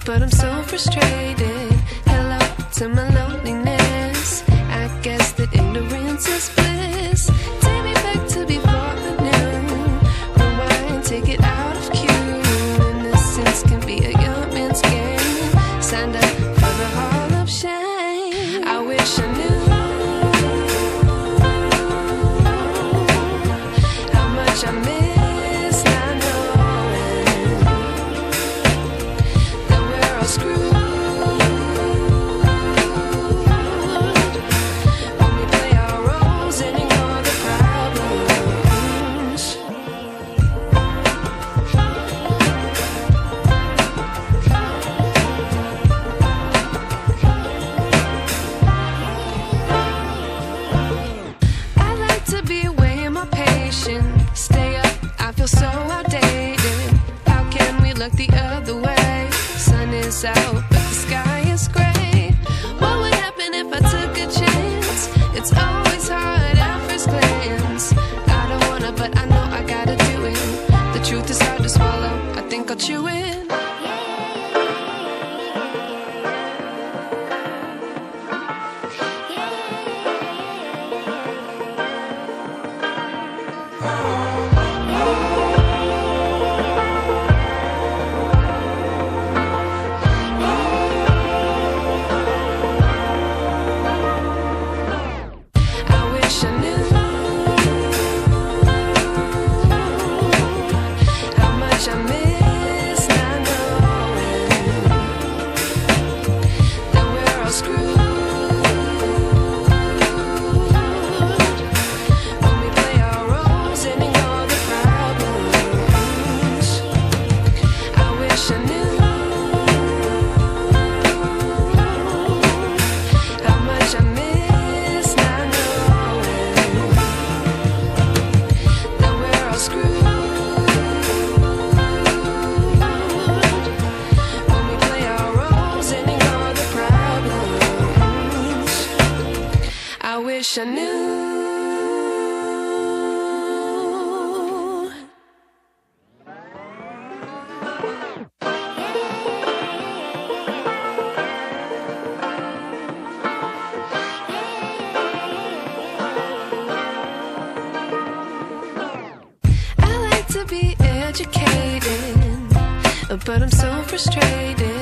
but I'm so frustrated. Hello to my loneliness. I guess that ignorance is bliss. Take me back to before I knew. Rewind, take it out of cue. Innocence can be a young man's game. Signed up for the hall of shame. I wish I knew how much I miss not knowing that we're all screwed when we play our roles and ignore the problems. I like to be away in my patience. Stay up, I feel so outdated. How can we look the other way? Sun is out, but the sky is gray. What would happen if I took a chance? It's always hard at first glance. I don't wanna, but I know I gotta do it. The truth is hard to swallow, I think I'll chew it. I wish I knew how much I miss not knowing that we're all screwed when we play our roles and ignore the problems. I wish I knew how much I miss not knowing that we're all screwed when we play our roles and ignore the problems. I wish I knew. I like to be educated, but I'm so frustrated.